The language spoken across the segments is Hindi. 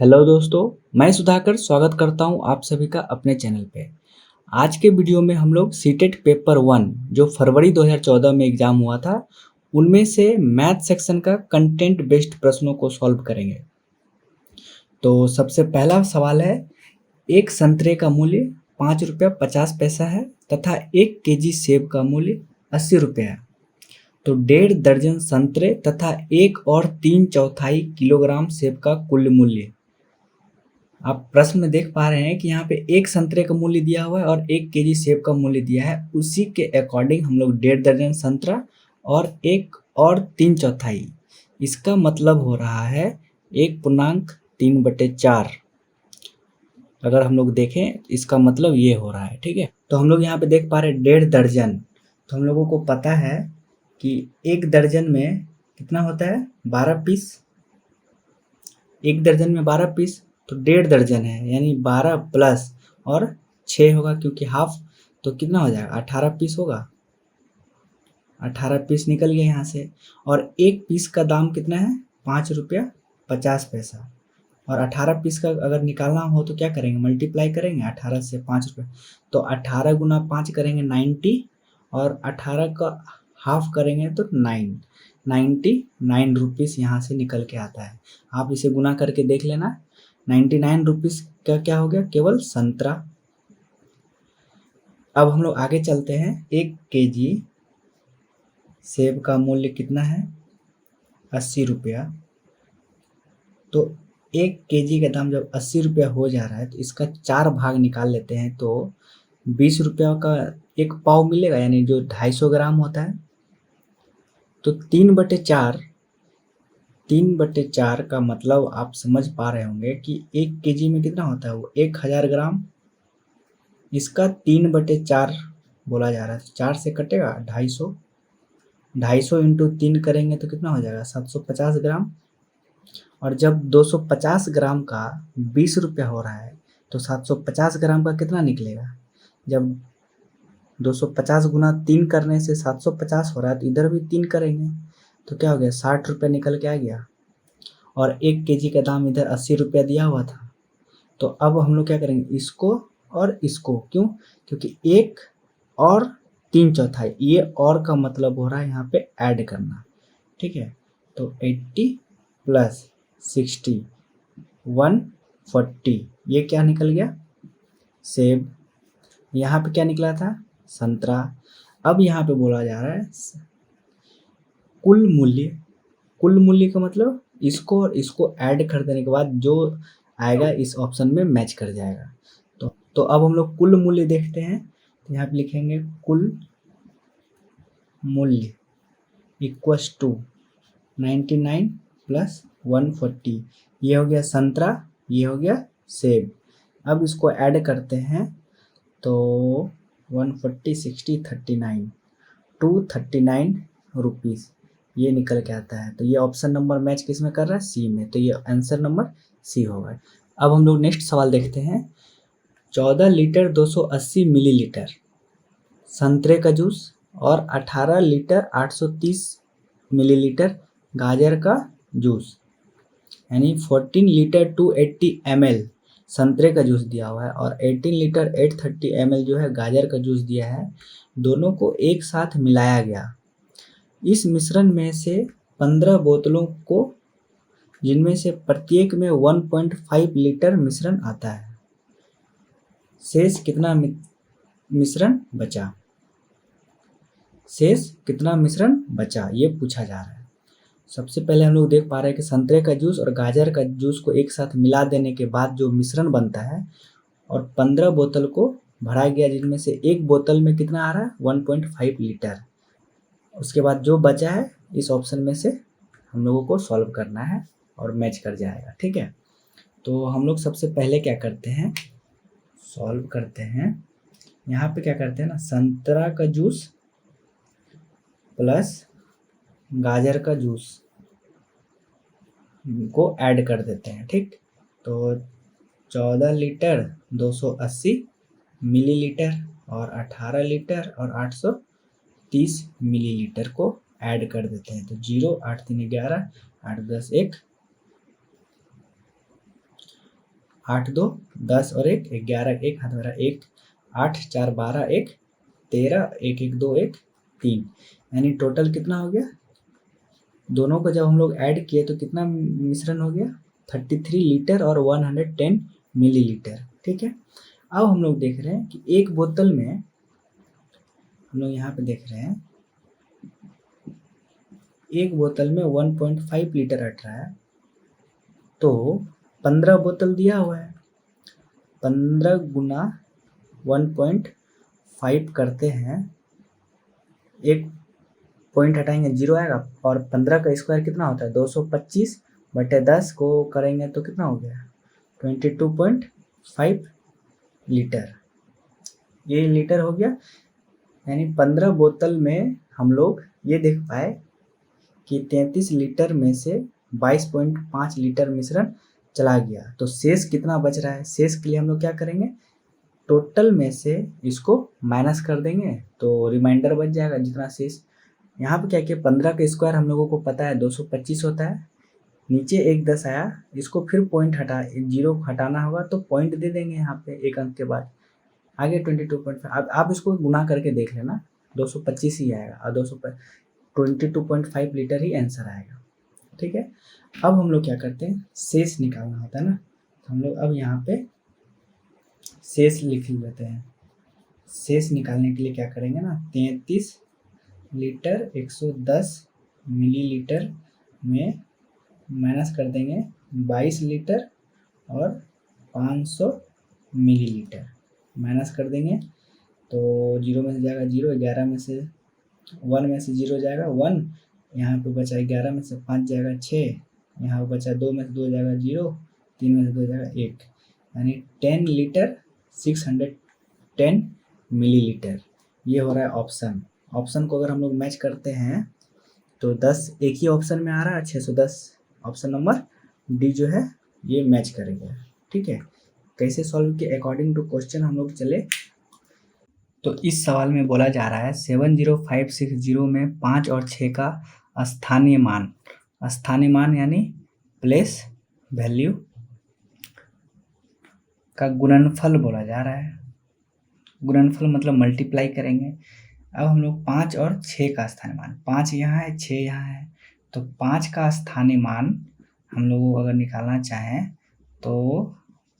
हेलो दोस्तों, मैं सुधाकर स्वागत करता हूं आप सभी का अपने चैनल पे। आज के वीडियो में हम लोग सीटेट पेपर 1 जो फरवरी 2014 में एग्जाम हुआ था उनमें से मैथ सेक्शन का कंटेंट बेस्ड प्रश्नों को सॉल्व करेंगे। तो सबसे पहला सवाल है, एक संतरे का मूल्य 5 रुपया 50 पैसा है तथा 1 केजी सेब का मूल्य 80 रुपया है। तो 1.5 दर्जन संतरे तथा 1 और 3/4 किलोग्राम सेब का कुल मूल्य। आप प्रश्न में देख पा रहे हैं कि यहाँ पे एक संतरे का मूल्य दिया हुआ है और 1 केजी सेब का मूल्य दिया है। उसी के अकॉर्डिंग हम लोग 1.5 दर्जन संतरा और 1 और 3/4, इसका मतलब हो रहा है 1.3/4। अगर हम लोग देखें इसका मतलब ये हो रहा है, ठीक है। तो हम लोग यहाँ पे देख पा रहे हैं 1.5 दर्जन, तो हम लोगों को पता है कि 1 दर्जन में कितना होता है, 12 पीस। 1 दर्जन में 12 पीस, तो 1.5 दर्जन है यानी 12 प्लस और 6 होगा क्योंकि हाफ, तो कितना हो जाएगा 18 पीस होगा। 18 पीस निकल गया यहाँ से। और एक पीस का दाम कितना है, 5 रुपया 50 पैसा। और 18 पीस का अगर निकालना हो तो क्या करेंगे, मल्टीप्लाई करेंगे 18 से 5 रुपये। तो 18 गुना 5 करेंगे 90 और 18 का हाफ करेंगे तो 99 रुपीस यहाँ से निकल के आता है। आप इसे गुना करके देख लेना। 99 रुपीस का क्या हो गया, केवल संतरा। अब हम लोग आगे चलते हैं। 1 केजी सेब का मूल्य कितना है, 80 रुपया। तो 1 केजी का दाम जब 80 रुपया हो जा रहा है तो इसका 4 भाग निकाल लेते हैं तो 20 रुपया का एक पाव मिलेगा, यानी जो 250 ग्राम होता है। तो 3/4 का मतलब आप समझ पा रहे होंगे कि 1 केजी में कितना होता है, वो 1000 ग्राम। इसका 3/4 बोला जा रहा है, 4 से कटेगा 250। 250 इंटू 3 करेंगे तो कितना हो जाएगा, 750 ग्राम। और जब 250 ग्राम का 20 रुपया हो रहा है तो 750 ग्राम का कितना निकलेगा। जब 250 गुना 3 करने से 750 हो रहा है तो इधर भी 3 करेंगे तो क्या हो गया, 60 रुपया निकल के आ गया। और 1 केजी का दाम इधर 80 रुपया दिया हुआ था। तो अब हम लोग क्या करेंगे, इसको और इसको, क्यों, क्योंकि 1 और 3/4, ये और का मतलब हो रहा है यहाँ पे ऐड करना, ठीक है। तो 80 प्लस 60 140, ये क्या निकल गया, सेब। यहाँ पे क्या निकला था, संतरा। अब यहाँ पे बोला जा रहा है कुल मूल्य। कुल मूल्य का मतलब इसको और इसको ऐड कर देने के बाद जो आएगा इस ऑप्शन में मैच कर जाएगा। तो अब हम लोग कुल मूल्य देखते हैं। तो यहाँ पे लिखेंगे कुल मूल्य इक्वस टू 99 प्लस 140। ये हो गया संतरा, ये हो गया सेब। अब इसको ऐड करते हैं तो 140 60 39 239 रुपीज़ ये निकल के आता है। तो ये ऑप्शन नंबर मैच किस में कर रहा है, सी में। तो ये आंसर नंबर सी होगा। अब हम लोग नेक्स्ट सवाल देखते हैं। 14 लीटर 280 मिलीलीटर संतरे का जूस और 18 लीटर 830 मिलीलीटर गाजर का जूस, यानी 14 लीटर 280 ml संतरे का जूस दिया हुआ है और 18 लीटर 830 ml जो है गाजर का जूस दिया है। दोनों को एक साथ मिलाया गया। इस मिश्रण में से 15 बोतलों को, जिनमें से प्रत्येक में 1.5 लीटर मिश्रण आता है, शेष कितना मिश्रण बचा। शेष कितना मिश्रण बचा ये पूछा जा रहा है। सबसे पहले हम लोग देख पा रहे हैं कि संतरे का जूस और गाजर का जूस को एक साथ मिला देने के बाद जो मिश्रण बनता है और 15 बोतल को भरा गया, जिनमें से एक बोतल में कितना आ रहा है, 1.5 लीटर। उसके बाद जो बचा है इस ऑप्शन में से हम लोगों को सॉल्व करना है और मैच कर जाएगा, ठीक है। तो हम लोग सबसे पहले क्या करते हैं, सॉल्व करते हैं। यहाँ पे क्या करते हैं ना, संतरा का जूस प्लस गाजर का जूस को ऐड कर देते हैं, ठीक। तो 14 लीटर 280 मिलीलीटर और 18 लीटर और 830 मिलीलीटर को ऐड कर देते हैं। तो 0 8 3 11 8 10 1 8 2 10 और 1 11, 1 हाथ मेरा 1, 8 4 12, 1 13, 1 1 2 1 3, यानी टोटल कितना हो गया? दोनों को जब हम लोग ऐड किए तो कितना मिश्रण हो गया? 33 लीटर और 110 मिलीलीटर। ठीक है, अब हम लोग देख रहे हैं कि एक बोतल में, हम लोग यहाँ पे देख रहे हैं एक बोतल में 1.5 लीटर अट रहा है, तो 15 बोतल दिया हुआ है, 15 गुना 1.5 करते हैं, एक पॉइंट हटाएंगे 0 आएगा, और 15 का स्क्वायर कितना होता है? 225 बटे 10 को करेंगे तो कितना हो गया? 22.5 लीटर, ये लीटर हो गया। यानी 15 बोतल में हम लोग ये देख पाए कि 33 लीटर में से 22.5 लीटर मिश्रण चला गया, तो शेष कितना बच रहा है? शेष के लिए हम लोग क्या करेंगे? टोटल में से इसको माइनस कर देंगे तो रिमाइंडर बच जाएगा जितना शेष। यहाँ पे क्या किया? 15 का स्क्वायर हम लोगों को पता है 225 होता है, नीचे एक 10 आया, इसको फिर पॉइंट हटा 0 हटाना होगा तो पॉइंट दे देंगे यहाँ पे एक अंक के बाद, आगे 22.5। अब आप इसको गुना करके देख लेना, 225 ही आएगा और 22.5 लीटर ही आंसर आएगा। ठीक है, अब हम लोग क्या करते हैं? शेष निकालना होता है ना, तो हम लोग अब यहाँ पे शेष लिख लेते हैं। शेष निकालने के लिए क्या करेंगे ना, 33 लीटर 110 मिलीलीटर में माइनस कर देंगे 22 लीटर और 500 मिलीलीटर, माइनस कर देंगे तो 0 में से जाएगा 0, 11 में से 1 में से 0 जाएगा 1, यहाँ पे बचा 11 में से 5 जाएगा 6, यहाँ पे बचा 2 में से 2 जाएगा 0, 3 में से 2 जाएगा 1, यानी 10 लीटर 610 मिलीलीटर। ये हो रहा है ऑप्शन। ऑप्शन को अगर हम लोग मैच करते हैं तो 10 एक ही ऑप्शन में आ रहा है, 610, ऑप्शन नंबर डी जो है ये मैच करेगा। ठीक है, कैसे सॉल्व किया? अकॉर्डिंग टू क्वेश्चन हम लोग चले, तो इस सवाल में बोला जा रहा है 70560 में 5 और 6 का स्थानीय मान, स्थानीय मान यानी प्लेस वैल्यू का गुणनफल बोला जा रहा है। गुणनफल मतलब मल्टीप्लाई करेंगे। अब हम लोग 5 और 6 का स्थानीय मान, 5 यहाँ है 6 यहाँ है, तो 5 का स्थानीय मान हम लोगों को अगर निकालना चाहें तो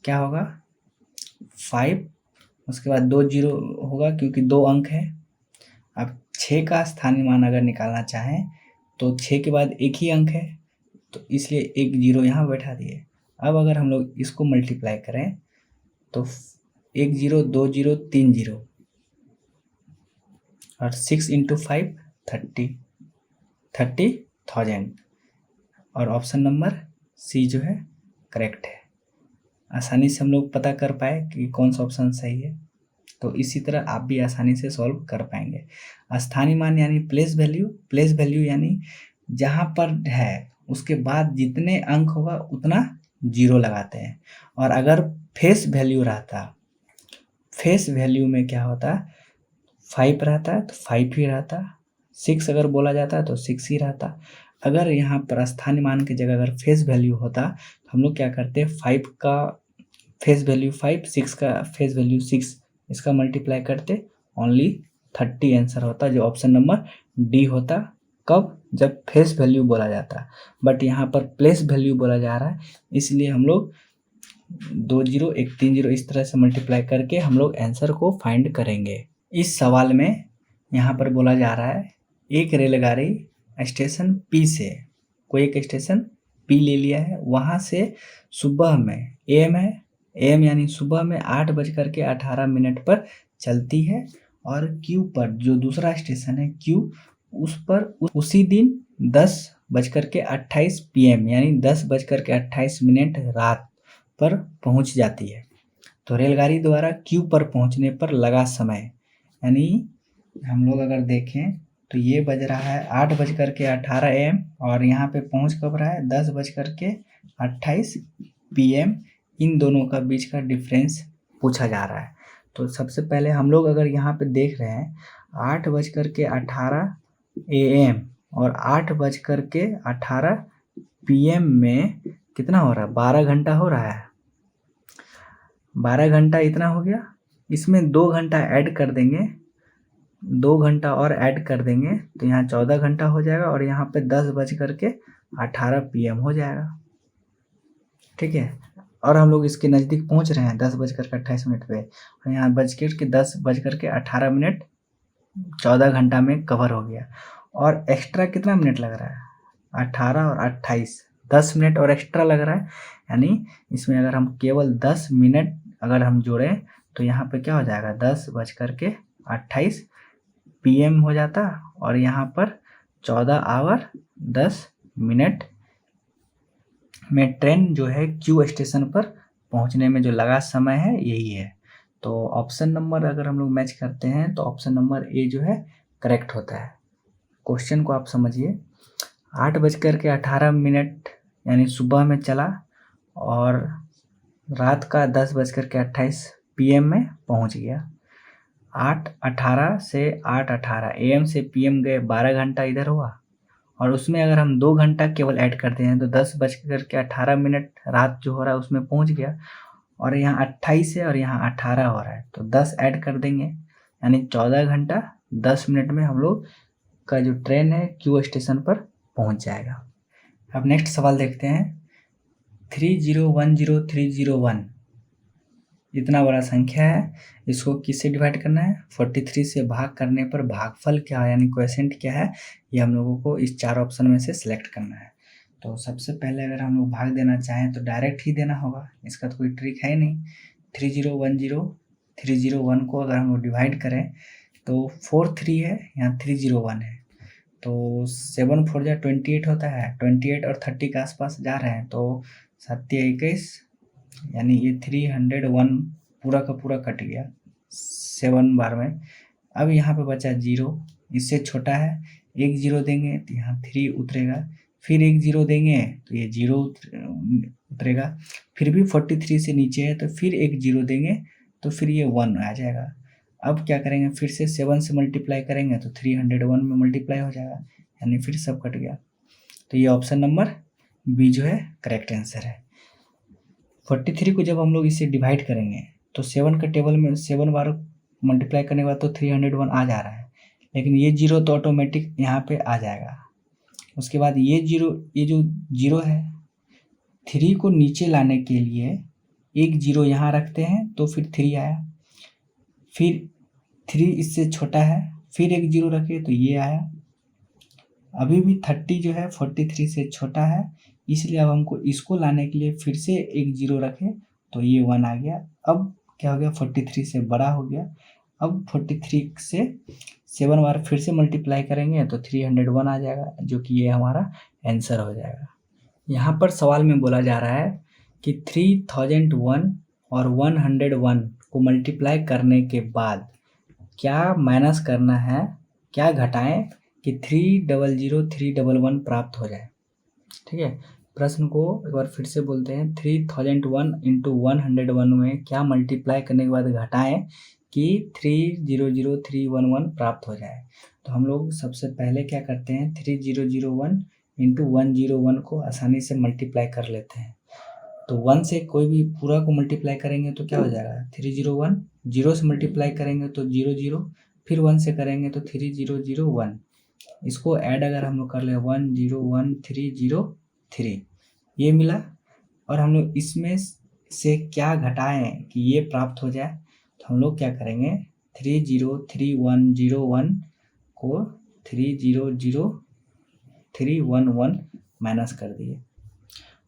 क्या होगा? 5, उसके बाद 2 0 होगा क्योंकि 2 अंक है। अब 6 का स्थानीय मान अगर निकालना चाहें तो 6 के बाद एक ही अंक है, तो इसलिए एक 0 यहाँ बैठा दिए। अब अगर हम लोग इसको मल्टीप्लाई करें तो 1 0 2 0 3 0 और 6 × 5 30,000, और ऑप्शन नंबर सी जो है करेक्ट है। आसानी से हम लोग पता कर पाए कि कौन सा ऑप्शन सही है, तो इसी तरह आप भी आसानी से सॉल्व कर पाएंगे। स्थानीय मान यानी प्लेस वैल्यू, प्लेस वैल्यू यानी जहाँ पर है उसके बाद जितने अंक होगा उतना 0 लगाते हैं, और अगर फेस वैल्यू रहता, फेस वैल्यू में क्या होता, 5 रहता है तो 5 ही रहता, 6 अगर बोला जाता है तो 6 ही रहता। अगर यहाँ पर स्थानीय मान की जगह अगर फेस वैल्यू होता तो हम लोग क्या करते, 5 का फेस वैल्यू 5, 6 का फेस वैल्यू 6, इसका मल्टीप्लाई करते, ओनली 30 आंसर होता, जो ऑप्शन नंबर डी होता। कब? जब फेस वैल्यू बोला जाता, बट यहाँ पर प्लेस वैल्यू बोला जा रहा है, इसलिए हम लोग 2 0 1 3 0 इस तरह से मल्टीप्लाई करके हम लोग आंसर को फाइंड करेंगे। इस सवाल में यहाँ पर बोला जा रहा है एक रेलगाड़ी स्टेशन पी से, कोई एक स्टेशन पी ले लिया है, वहाँ से सुबह में एम है, एम यानी सुबह में 8:18 पर चलती है, और क्यू पर जो दूसरा स्टेशन है क्यू, उस पर उसी दिन 10:28 PM यानी 10:28 रात पर पहुंच जाती है। तो रेलगाड़ी द्वारा क्यू पर पहुंचने पर लगा समय, यानी हम लोग अगर देखें तो ये बज रहा है 8:18 AM, और यहाँ पे पहुंच कब रहा है? 10:28 PM। इन दोनों का बीच का डिफरेंस पूछा जा रहा है। तो सबसे पहले हम लोग अगर यहाँ पे देख रहे हैं 8:18 AM और 8:18 PM में कितना हो रहा है? 12 घंटा हो रहा है। 12 घंटा इतना हो गया, इसमें 2 घंटा ऐड कर देंगे, 2 घंटा और ऐड कर देंगे तो यहाँ 14 घंटा हो जाएगा और यहाँ पे 10:18 PM हो जाएगा। ठीक है, और हम लोग इसके नज़दीक पहुँच रहे हैं 10:28 पे, और यहाँ 10:18 14 घंटा में कवर हो गया। और एक्स्ट्रा कितना मिनट लग रहा है? 18 और 28, 10 मिनट और एक्स्ट्रा लग रहा है। यानी इसमें अगर हम केवल 10 मिनट अगर हम जोड़ें तो यहाँ पे क्या हो जाएगा? 10:28 PM हो जाता, और यहाँ पर 14 में ट्रेन जो है क्यू स्टेशन पर पहुँचने में जो लगा समय है यही है। तो ऑप्शन नंबर अगर हम लोग मैच करते हैं तो ऑप्शन नंबर ए जो है करेक्ट होता है। क्वेश्चन को आप समझिए, 8:18 यानी सुबह में चला और रात का 10:28 PM में पहुंच गया। 8:18 से 8:18 AM से PM गए, 12 घंटा इधर हुआ, और उसमें अगर हम 2 घंटा केवल ऐड करते हैं तो 10:18 रात जो हो रहा है उसमें पहुंच गया, और यहाँ 28 है और यहाँ 18 हो रहा है तो 10 ऐड कर देंगे, यानी 14 घंटा 10 मिनट में हम लोग का जो ट्रेन है क्यू स्टेशन पर पहुंच जाएगा। अब नेक्स्ट सवाल देखते हैं। 3010301 इतना बड़ा संख्या है, इसको किससे डिवाइड करना है? 43 से भाग करने पर भागफल क्या है यानी क्वोशिएंट क्या है, ये हम लोगों को इस 4 ऑप्शन में से सिलेक्ट करना है। तो सबसे पहले अगर हम लोग भाग देना चाहें तो डायरेक्ट ही देना होगा, इसका तो कोई ट्रिक है नहीं। 301 को अगर हम लोग डिवाइड करें तो 4 3 है, यहाँ 301 है, तो 7 4 जा 28 होता है, 28 और 30 के आसपास जा रहे हैं तो 7 21, यानी ये 301 पूरा का पूरा कट गया 7 बार में। अब यहाँ पे बचा 0, इससे छोटा है, एक 0 देंगे तो यहाँ 3 उतरेगा, फिर एक 0 देंगे तो ये 0 उतरेगा, फिर भी 43 से नीचे है तो फिर एक 0 देंगे तो फिर ये 1 आ जाएगा। अब क्या करेंगे, फिर से 7 से मल्टीप्लाई करेंगे तो 301 में मल्टीप्लाई हो जाएगा, यानी फिर सब कट गया। तो ये ऑप्शन नंबर बी जो है करेक्ट आंसर है। 43 को जब हम लोग इसे डिवाइड करेंगे तो 7 का टेबल में 7 बार मल्टीप्लाई करने के बाद तो 301 आ जा रहा है, लेकिन ये 0 तो ऑटोमेटिक यहाँ पे आ जाएगा। उसके बाद ये जो 0 है, 3 को नीचे लाने के लिए एक 0 यहाँ रखते हैं तो फिर 3 आया, फिर 3 इससे छोटा है, फिर एक 0 रखे तो ये आया। अभी भी 30 जो है 43 से छोटा है, इसलिए अब हमको इसको लाने के लिए फिर से एक 0 रखे तो ये 1 आ गया। अब क्या हो गया, 43 से बड़ा हो गया। अब 43 से 7 बार फिर से मल्टीप्लाई करेंगे तो 301 आ जाएगा, जो कि ये हमारा आंसर हो जाएगा। यहाँ पर सवाल में बोला जा रहा है कि 3001 और 101 को मल्टीप्लाई करने के बाद क्या माइनस करना है, क्या घटाएं कि 300 प्राप्त हो जाए। ठीक है, प्रश्न को एक बार फिर से बोलते हैं। 3001 इंटू 101 में क्या मल्टीप्लाई करने के बाद घटाएं कि 300311 प्राप्त हो जाए। तो हम लोग सबसे पहले क्या करते हैं, 3001 इंटू 101 को आसानी से मल्टीप्लाई कर लेते हैं। तो 1 से कोई भी पूरा को मल्टीप्लाई करेंगे तो क्या हो जाएगा, 301, 0 से मल्टीप्लाई करेंगे तो 00, फिर 1 से करेंगे तो 3001। इसको ऐड अगर हम लोग कर ले 101303 ये मिला, और हम लोग इसमें से क्या घटाएं कि ये प्राप्त हो जाए। तो हम लोग क्या करेंगे, 303101 को 300311 माइनस कर दिए।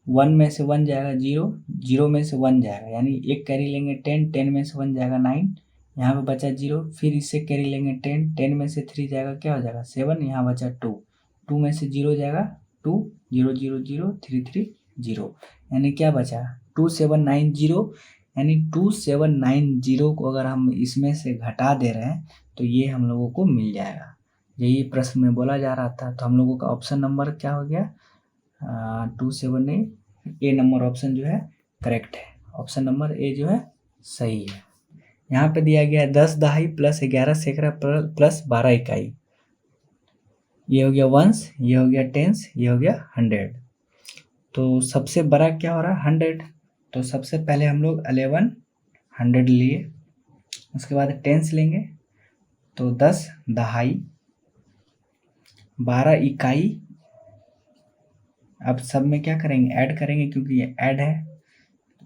1 में से 1 जाएगा 0, 0 में से 1 जाएगा, यानी एक कैरी लेंगे 10, 10 में से 1 जाएगा 9, यहाँ पे बचा 0, फिर इससे कैरी लेंगे 10, 10 में से 3 जाएगा, क्या हो जाएगा 7, यहाँ बचा 2, 2 में से 0 जाएगा 2, 0 0 0 3 3 0, यानी क्या बचा 2790, यानी 2790 को अगर हम इसमें से घटा दे रहे हैं तो ये हम लोगों को मिल जाएगा। यही प्रश्न में बोला जा रहा था। तो हम लोगों का ऑप्शन नंबर क्या हो गया, 278, ए नंबर ऑप्शन जो है करेक्ट है। ऑप्शन नंबर ए जो है सही है। यहाँ पे दिया गया 10 दहाई प्लस 11 सैकड़ा प्लस 12 इकाई, ये हो गया वंस, ये हो गया टेंस, ये हो गया 100। तो सबसे बड़ा क्या हो रहा है 100, तो सबसे पहले हम लोग 11 100 लिए, उसके बाद टेंस लेंगे तो 10 दहाई, 12 इकाई। अब सब में क्या करेंगे, ऐड करेंगे क्योंकि ये ऐड है,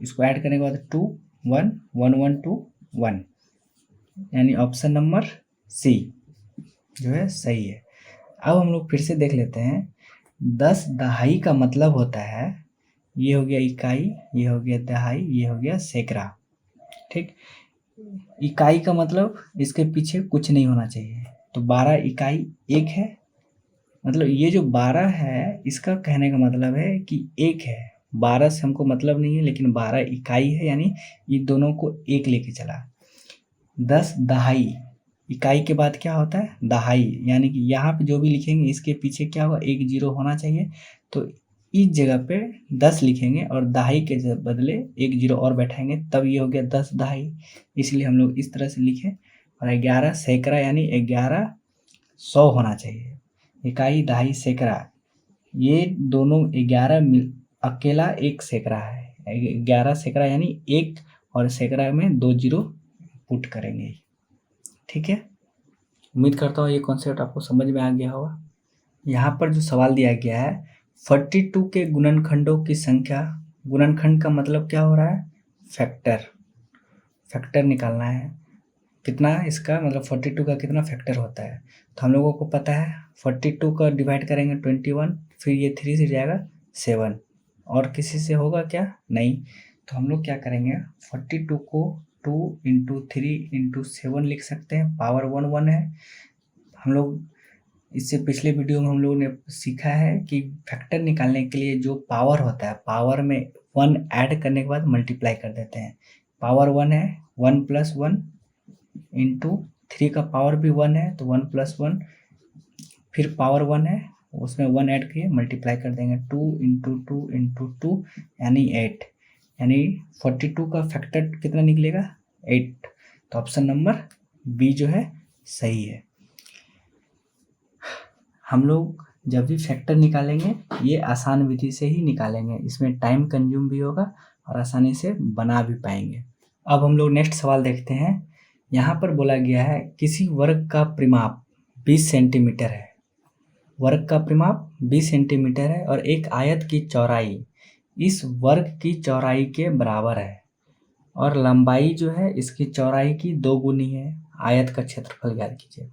इसको ऐड करने के बाद 2 1 1 1 2 1, यानी ऑप्शन नंबर सी जो है सही है। अब हम लोग फिर से देख लेते हैं, 10 दहाई का मतलब होता है, ये हो गया इकाई, ये हो गया दहाई, ये हो गया सैकड़ा। ठीक, इकाई का मतलब इसके पीछे कुछ नहीं होना चाहिए, तो 12 इकाई एक है, मतलब ये जो 12 है इसका कहने का मतलब है कि एक है, 12 से हमको मतलब नहीं है, लेकिन 12 इकाई है, यानी ये दोनों को एक लेके चला। 10 दहाई, इकाई के बाद क्या होता है, दहाई, यानी कि यहाँ पे जो भी लिखेंगे इसके पीछे क्या होगा, 1 0 होना चाहिए, तो इस जगह पे 10 लिखेंगे और दहाई के बदले 1 0 और बैठाएंगे, तब ये हो गया 10 दहाई, इसलिए हम लोग इस तरह से लिखे। और 11 सैकड़ा, यानी 11 100 होना चाहिए, इकाई दहाई सैकड़ा, ये दोनों 11 अकेला एक सैकड़ा है, 11 सैकड़ा यानी एक, और सैकड़ा में 2 0 पुट करेंगे। ठीक है, उम्मीद करता हूँ ये कॉन्सेप्ट आपको समझ में आ गया होगा। यहाँ पर जो सवाल दिया गया है, 42 के गुणनखंडों की संख्या, गुणनखंड का मतलब क्या हो रहा है, फैक्टर, फैक्टर निकालना है, कितना इसका मतलब 42 का कितना फैक्टर होता है। तो हम लोगों को पता है 42 का डिवाइड करेंगे 21, फिर ये 3 से जाएगा 7, और किसी से होगा क्या, नहीं। तो हम लोग क्या करेंगे, 42 को 2 × 3 × 7 लिख सकते हैं, पावर 1 1 है। हम लोग इससे पिछले वीडियो में हम लोगों ने सीखा है कि फैक्टर निकालने के लिए जो पावर होता है, पावर में 1 ऐड करने के बाद मल्टीप्लाई कर देते हैं, पावर 1 है, 1 + 1 × 3 का पावर भी 1 है, तो 1 + 1, फिर पावर 1 है, उसमें 1 ऐड किए मल्टीप्लाई कर देंगे, 2 × 2 × 2 यानी 8, यानी 42 का फैक्टर कितना निकलेगा, 8। तो ऑप्शन नंबर बी जो है सही है। हम लोग जब भी फैक्टर निकालेंगे ये आसान विधि से ही निकालेंगे, इसमें टाइम कंज्यूम भी होगा और आसानी से बना भी पाएंगे। अब हम लोग नेक्स्ट सवाल देखते हैं। यहाँ पर बोला गया है, किसी वर्ग का परिमाप 20 सेंटीमीटर है, वर्ग का परिमाप 20 सेंटीमीटर है और एक आयत की चौड़ाई इस वर्ग की चौड़ाई के बराबर है, और लंबाई जो है इसकी चौड़ाई की 2 गुनी है, आयत का क्षेत्रफल ज्ञात कीजिए।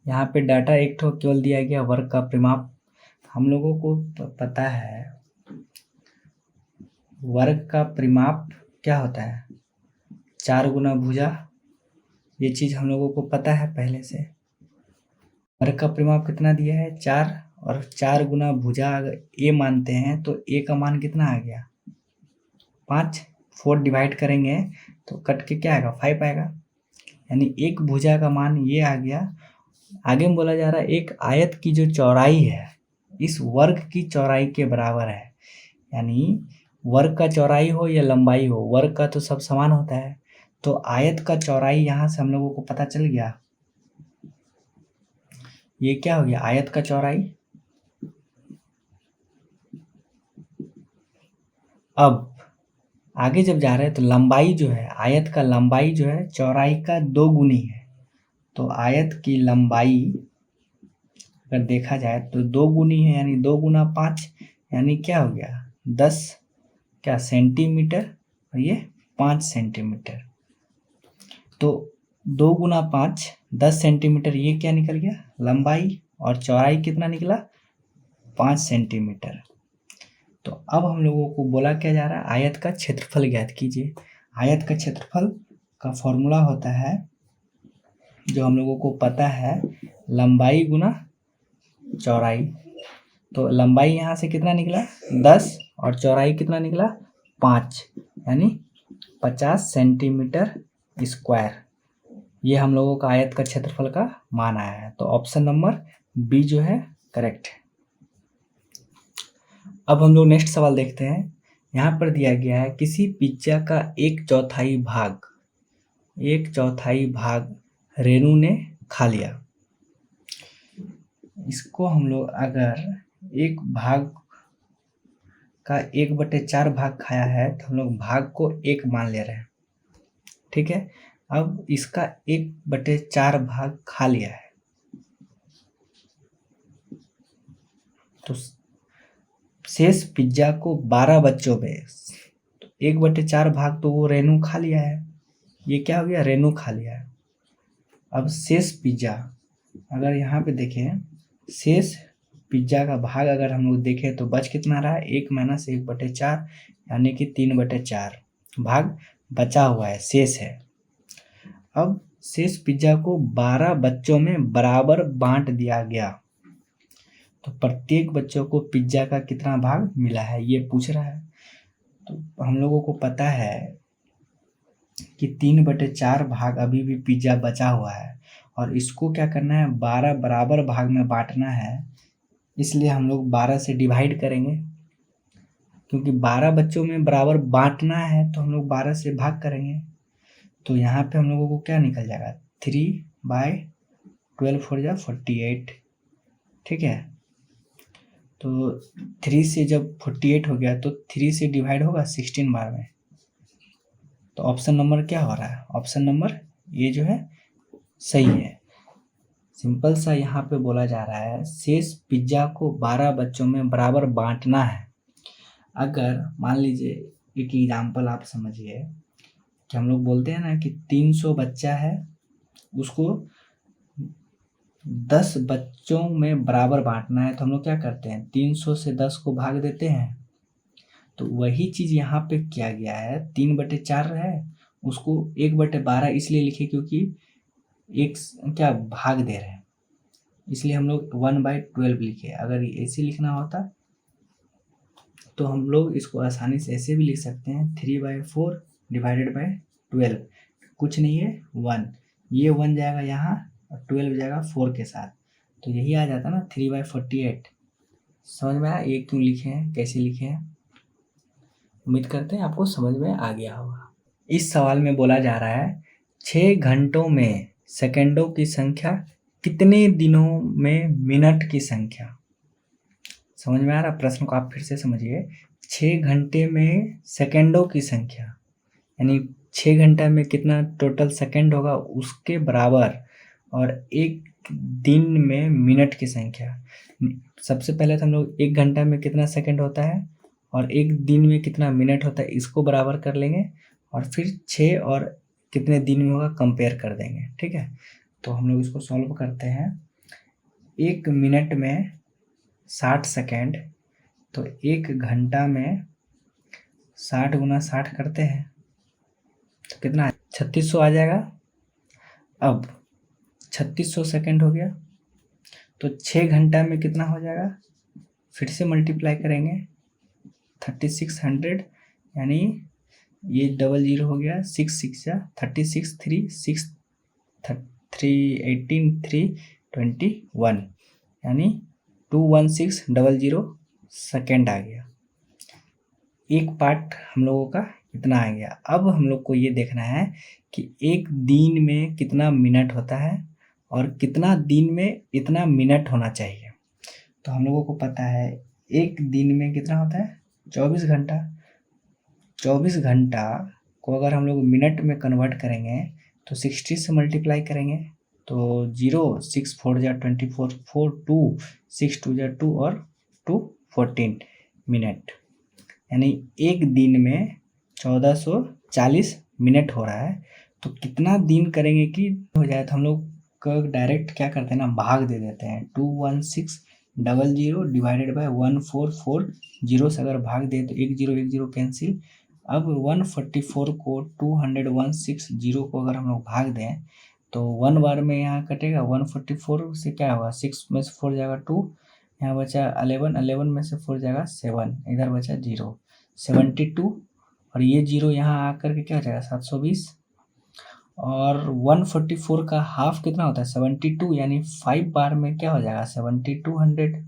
यहाँ पे डाटा एक ठो केवल दिया गया वर्ग का परिमाप, हम लोगों को पता है वर्ग का परिमाप क्या होता है, 4 गुना भुजा, ये चीज़ हम लोगों को पता है पहले से। वर्ग का परिमाप कितना दिया है, 4, और 4 गुना भुजा अगर ए मानते हैं तो ए का मान कितना आ गया, 5, 4 डिवाइड करेंगे तो कट के क्या आएगा, 5 आएगा, यानी एक भुजा का मान ये आ गया। आगे में बोला जा रहा है एक आयत की जो चौड़ाई है इस वर्ग की चौड़ाई के बराबर है, यानी वर्ग का चौड़ाई हो या लंबाई हो, वर्ग का तो सब समान होता है, तो आयत का चौड़ाई यहाँ से हम लोगों को पता चल गया, ये क्या हो गया, आयत का चौड़ाई। अब आगे जब जा रहे हैं तो लंबाई जो है, आयत का लंबाई जो है चौड़ाई का 2 गुनी है, तो आयत की लंबाई अगर देखा जाए तो 2 गुनी है, यानी 2 गुना 5, यानी क्या हो गया 10 क्या सेंटीमीटर, और ये 5 सेंटीमीटर, तो 2 गुना 5 10 सेंटीमीटर, ये क्या निकल गया लंबाई, और चौड़ाई कितना निकला 5 सेंटीमीटर। तो अब हम लोगों को बोला क्या जा रहा है, आयत का क्षेत्रफल ज्ञात कीजिए। आयत का क्षेत्रफल का फॉर्मूला होता है जो हम लोगों को पता है, लंबाई गुना चौड़ाई, तो लंबाई यहाँ से कितना निकला 10 और चौड़ाई कितना निकला 5, यानी 50 सेंटीमीटर स्क्वायर, ये हम लोगों का आयत का क्षेत्रफल का मान आया है, तो ऑप्शन नंबर बी जो है करेक्ट है। अब हम लोग नेक्स्ट सवाल देखते हैं। यहाँ पर दिया गया है, किसी पिज्जा का 1/4 भाग, 1/4 भाग रेनू ने खा लिया। इसको हम लोग अगर एक भाग का 1/4 भाग खाया है तो हम लोग भाग को 1 मान ले रहे हैं, ठीक है। अब इसका 1/4 भाग खा लिया है, तो शेष पिज्जा को 12 बच्चों में, तो 1/4 भाग तो वो रेनू खा लिया है, ये क्या हो गया, रेनू खा लिया है। अब शेष पिज्जा, अगर यहाँ पे देखें शेष पिज्जा का भाग अगर हम लोग देखें तो बच कितना रहा है, 1 माइनस 1/4 यानी कि 3/4 भाग बचा हुआ है, शेष है। अब शेष पिज्जा को 12 बच्चों में बराबर बांट दिया गया, तो प्रत्येक बच्चों को पिज्जा का कितना भाग मिला है ये पूछ रहा है। तो हम लोगों को पता है कि 3/4 भाग अभी भी पिज्जा बचा हुआ है और इसको क्या करना है, 12 बराबर भाग में बांटना है, इसलिए हम लोग 12 से डिवाइड करेंगे, क्योंकि 12 बच्चों में बराबर बांटना है तो हम लोग 12 से भाग करेंगे। तो यहाँ पे हम लोगों को क्या निकल जाएगा, 3/12 4 जा 48, ठीक है। तो 3 से जब 48 हो गया तो 3 से डिवाइड होगा 16 बार में, तो ऑप्शन नंबर क्या हो रहा है, ऑप्शन नंबर ये जो है सही है। सिंपल सा यहाँ पे बोला जा रहा है शेष पिज्जा को 12 बच्चों में बराबर बांटना है। अगर मान लीजिए एक एग्जाम्पल आप समझिए कि हम लोग बोलते हैं ना कि 300 बच्चा है, उसको 10 बच्चों में बराबर बांटना है, तो हम लोग क्या करते हैं, 300 से 10 को भाग देते हैं। तो वही चीज़ यहाँ पे किया गया है, 3/4 है, उसको 1/12 इसलिए लिखे क्योंकि एक क्या भाग दे रहे हैं, इसलिए हम लोग 1/12 लिखे। अगर ऐसे लिखना होता तो हम लोग इसको आसानी से ऐसे भी लिख सकते हैं, 3/4 डिवाइडेड बाय 12, कुछ नहीं है 1, ये 1 जाएगा यहाँ और 12 जाएगा 4 के साथ, तो यही आ जाता ना 3/48। समझ में आया ये क्यों लिखे हैं, कैसे लिखे हैं? उम्मीद करते हैं आपको समझ में आ गया होगा। इस सवाल में बोला जा रहा है 6 घंटों में सेकंडों की संख्या, कितने दिनों में मिनट की संख्या। समझ में आ रहा, प्रश्न को आप फिर से समझिए। 6 घंटे में सेकंडों की संख्या, यानी 6 घंटा में कितना टोटल सेकंड होगा उसके बराबर, और 1 दिन में मिनट की संख्या। सबसे पहले तो हम लोग 1 घंटा में कितना सेकंड होता है और 1 दिन में कितना मिनट होता है इसको बराबर कर लेंगे, और फिर 6 और कितने दिन में होगा कंपेयर कर देंगे, ठीक है। तो हम लोग इसको सॉल्व करते हैं। 1 मिनट में 60 सेकेंड, तो 1 घंटा में 60 गुना 60 करते हैं तो कितना है, 3600 आ जाएगा। अब 3600 सेकेंड हो गया, तो 6 घंटा में कितना हो जाएगा, फिर से मल्टीप्लाई करेंगे 3600, यानी ये 00 हो गया, 6 6 जा 36, 3 6 3 18 3 21, यानी 21600 सेकेंड आ गया। एक पार्ट हम लोगों का इतना आ गया। अब हम लोग को ये देखना है कि एक दिन में कितना मिनट होता है और कितना दिन में इतना मिनट होना चाहिए। तो हम लोगों को पता है एक दिन में कितना होता है, 24 घंटा। 24 घंटा को अगर हम लोग मिनट में कन्वर्ट करेंगे तो 60 से मल्टीप्लाई करेंगे, तो 0 6 4 जा 24, 4 2 6 2 जा 2 और 2 14 मिनट, यानी एक दिन में 1440 मिनट हो रहा है। तो कितना दिन करेंगे कि हो जाए, तो हम लोग डायरेक्ट क्या करते हैं ना, भाग दे देते हैं। 21600 डिवाइडेड बाय 1440 से अगर भाग दे तो 1 0 कैंसिल। अब 144 को 216 को अगर हम लोग भाग दें तो 1 बार में यहाँ कटेगा, 144 से क्या होगा, 6 में से 4 जाएगा 2, यहाँ बचा 11, 11 में से 4 जाएगा 7, इधर बचा 0, 72, और ये 0 यहाँ आकर के क्या हो जाएगा 720, और 144 का हाफ कितना होता है 72, यानी 5 बार में क्या हो जाएगा 7200,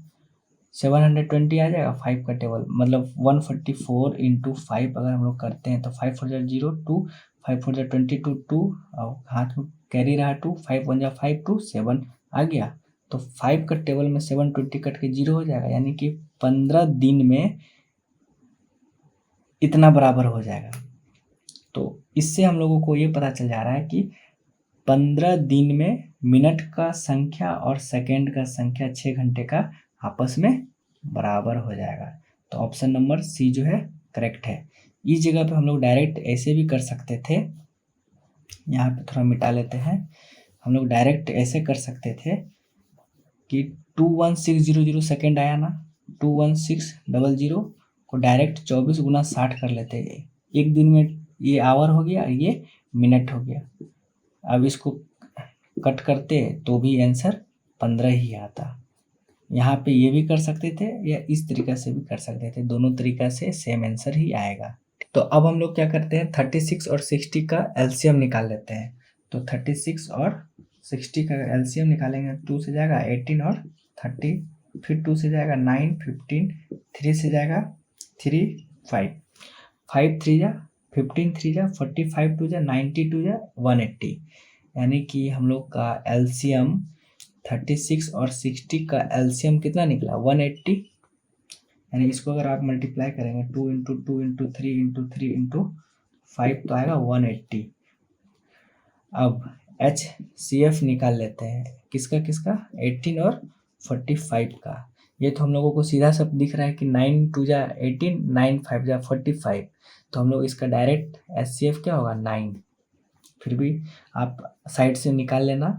720 आ जाएगा 5 का टेबल, मतलब 144 इंटू 5 अगर हम लोग करते हैं तो 5 4 0 2, 5 4 22 2, और हाथ में कैरी रहा 2, 5 1 5 2 7 आ गया। तो 5 का टेबल में 720 कट के 0 हो जाएगा, यानी कि 15 दिन में इतना बराबर हो जाएगा। तो इससे हम लोगों को ये पता चल जा रहा है कि 15 दिन में मिनट का संख्या और सेकेंड का संख्या 6 घंटे का आपस में बराबर हो जाएगा। तो ऑप्शन नंबर सी जो है करेक्ट है। इस जगह पे हम लोग डायरेक्ट ऐसे भी कर सकते थे, यहाँ पे थोड़ा मिटा लेते हैं। हम लोग डायरेक्ट ऐसे कर सकते थे कि 21600 सेकेंड आया ना, 21600 को डायरेक्ट 24 गुना 60 कर लेते हैं। एक दिन में ये आवर हो गया, ये मिनट हो गया। अब इसको कट करते तो भी आंसर 15 ही आता। यहाँ पे ये भी कर सकते थे या इस तरीक़ा से भी कर सकते थे, दोनों तरीक़ा से सेम आंसर ही आएगा। तो अब हम लोग क्या करते हैं, 36 और 60 का एलसीएम निकाल लेते हैं। तो 36 और 60 का एलसीएम निकालेंगे, 2 से जाएगा 18 और 30, फिर 2 से जाएगा 9, 15, 3 से जाएगा 3, 5, 5 3 जा 15, 3 जा 45, 2 जा 90, 2 जा 180। यानी कि हम लोग का एलसीएम 36 और 60 का एलसीएम कितना निकला, 180। यानी इसको अगर आप मल्टीप्लाई करेंगे 2 इंटू 2 इंटू 3 इंटू 3 इंटू 5 तो आएगा 180। अब HCF निकाल लेते हैं, किसका किसका, 18 और 45 का। ये तो हम लोगों को सीधा सब दिख रहा है कि 9 2 जा 18, 9 5 जा 45। तो हम लोग इसका डायरेक्ट HCF क्या होगा, 9। फिर भी आप साइड से निकाल लेना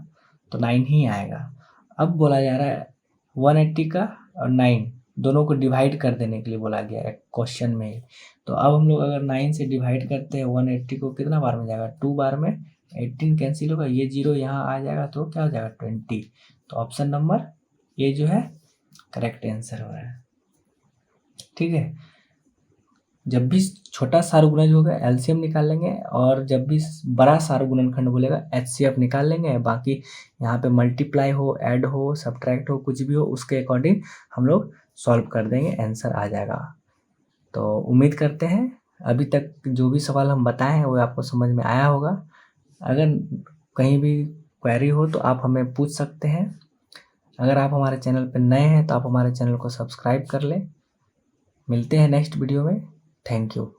तो 9 ही आएगा। अब बोला जा रहा है 180 का और 9 दोनों को डिवाइड कर देने के लिए बोला गया है क्वेश्चन में। तो अब हम लोग अगर 9 से डिवाइड करते हैं 180 को, कितना बार में जाएगा, 2 बार में। 18 कैंसिल होगा, ये 0 यहाँ आ जाएगा तो क्या हो जाएगा, 20। तो ऑप्शन नंबर ये जो है करेक्ट आंसर हो रहा है। ठीक है, जब भी छोटा सार्वगुणज होगा एलसीएम निकाल लेंगे, और जब भी बड़ा सार्वगुणनखंड बोलेगा HCF निकाल लेंगे। बाकी यहाँ पे मल्टीप्लाई हो, ऐड हो, सब्ट्रैक्ट हो, कुछ भी हो उसके अकॉर्डिंग हम लोग सॉल्व कर देंगे, आंसर आ जाएगा। तो उम्मीद करते हैं अभी तक जो भी सवाल हम बताए हैं वो आपको समझ में आया होगा। अगर कहीं भी क्वेरी हो तो आप हमें पूछ सकते हैं। अगर आप हमारे चैनल पर नए हैं तो आप हमारे चैनल को सब्सक्राइब कर लें। मिलते हैं नेक्स्ट वीडियो में। Thank you.